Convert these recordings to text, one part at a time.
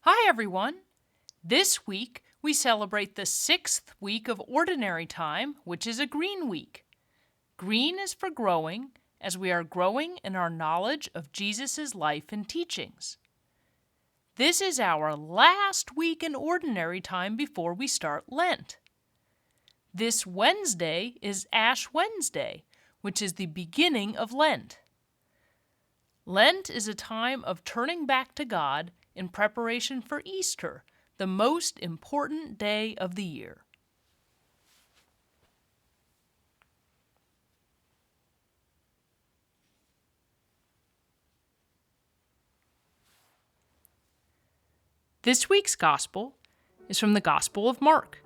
Hi, everyone. This week, we celebrate the 6th week of Ordinary Time, which is a green week. Green is for growing, as we are growing in our knowledge of Jesus' life and teachings. This is our last week in Ordinary Time before we start Lent. This Wednesday is Ash Wednesday, which is the beginning of Lent. Lent is a time of turning back to God in preparation for Easter, the most important day of the year. This week's Gospel is from the Gospel of Mark.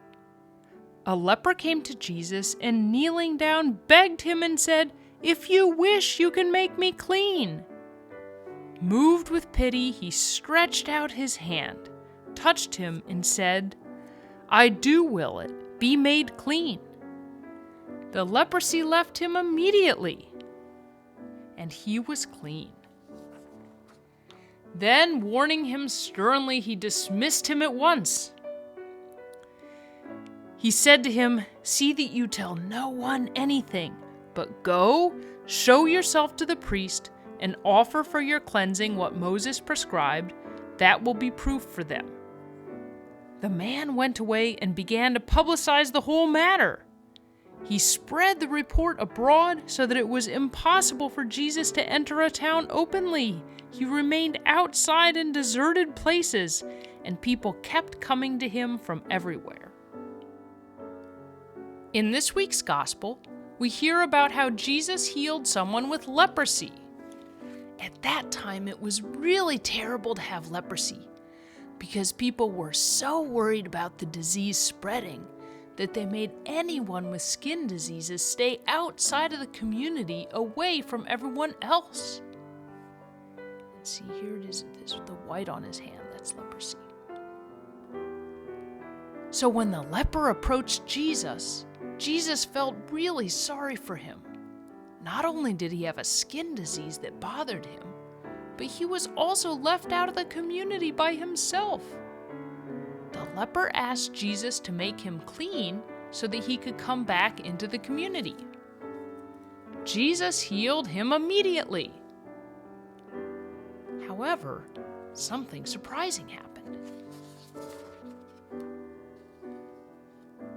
A leper came to Jesus and, kneeling down, begged him and said, "If you wish, you can make me clean." Moved with pity, he stretched out his hand, touched him, and said, "I do will it, be made clean." The leprosy left him immediately, and he was clean. Then, warning him sternly, he dismissed him at once. He said to him, "See that you tell no one anything, but go, show yourself to the priest, and offer for your cleansing what Moses prescribed. That will be proof for them." The man went away and began to publicize the whole matter. He spread the report abroad so that it was impossible for Jesus to enter a town openly. He remained outside in deserted places, and people kept coming to him from everywhere. In this week's Gospel, we hear about how Jesus healed someone with leprosy. At that time, it was really terrible to have leprosy because people were so worried about the disease spreading that they made anyone with skin diseases stay outside of the community away from everyone else. And see, here it is, this with the white on his hand, that's leprosy. So when the leper approached Jesus, Jesus felt really sorry for him. Not only did he have a skin disease that bothered him, but he was also left out of the community by himself. The leper asked Jesus to make him clean so that he could come back into the community. Jesus healed him immediately. However, something surprising happened.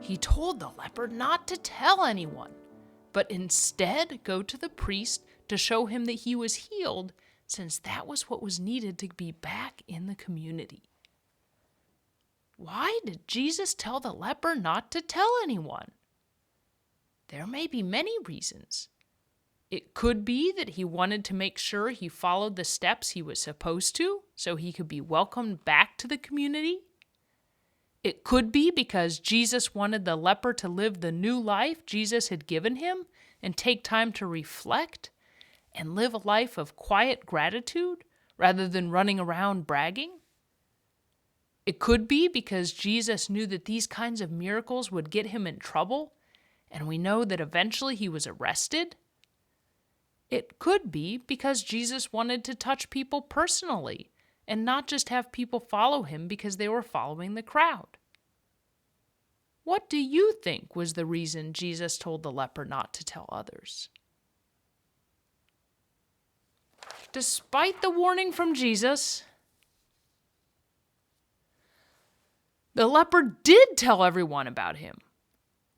He told the leper not to tell anyone, but instead go to the priest to show him that he was healed, since that was what was needed to be back in the community. Why did Jesus tell the leper not to tell anyone? There may be many reasons. It could be that he wanted to make sure he followed the steps he was supposed to, so he could be welcomed back to the community. It could be because Jesus wanted the leper to live the new life Jesus had given him and take time to reflect and live a life of quiet gratitude rather than running around bragging. It could be because Jesus knew that these kinds of miracles would get him in trouble, and we know that eventually he was arrested. It could be because Jesus wanted to touch people personally and not just have people follow him because they were following the crowd. What do you think was the reason Jesus told the leper not to tell others? Despite the warning from Jesus, the leper did tell everyone about him.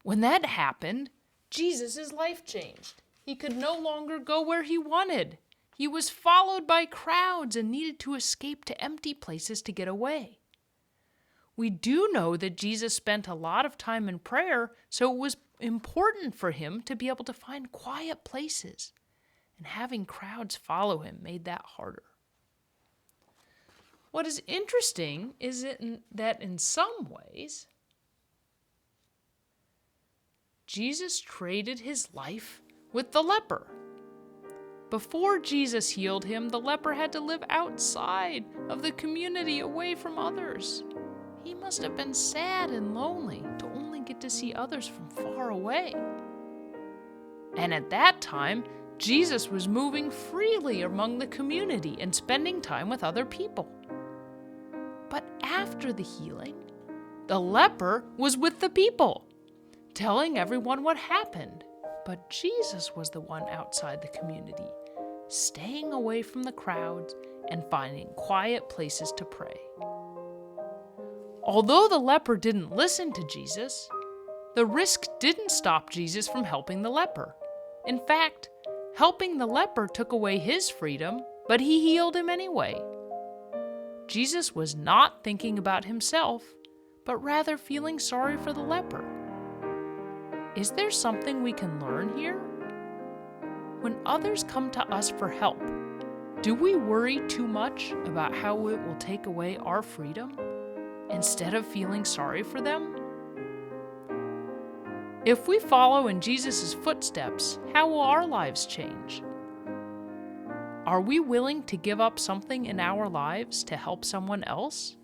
When that happened, Jesus' life changed. He could no longer go where he wanted. He was followed by crowds and needed to escape to empty places to get away. We do know that Jesus spent a lot of time in prayer, so it was important for him to be able to find quiet places, and having crowds follow him made that harder. What is interesting is that in some ways, Jesus traded his life with the leper. Before Jesus healed him, the leper had to live outside of the community, away from others. He must have been sad and lonely to only get to see others from far away. And at that time, Jesus was moving freely among the community and spending time with other people. But after the healing, the leper was with the people, telling everyone what happened. But Jesus was the one outside the community, staying away from the crowds and finding quiet places to pray. Although the leper didn't listen to Jesus, the risk didn't stop Jesus from helping the leper. In fact, helping the leper took away his freedom, but he healed him anyway. Jesus was not thinking about himself, but rather feeling sorry for the leper. Is there something we can learn here? When others come to us for help, do we worry too much about how it will take away our freedom instead of feeling sorry for them? If we follow in Jesus' footsteps, how will our lives change? Are we willing to give up something in our lives to help someone else?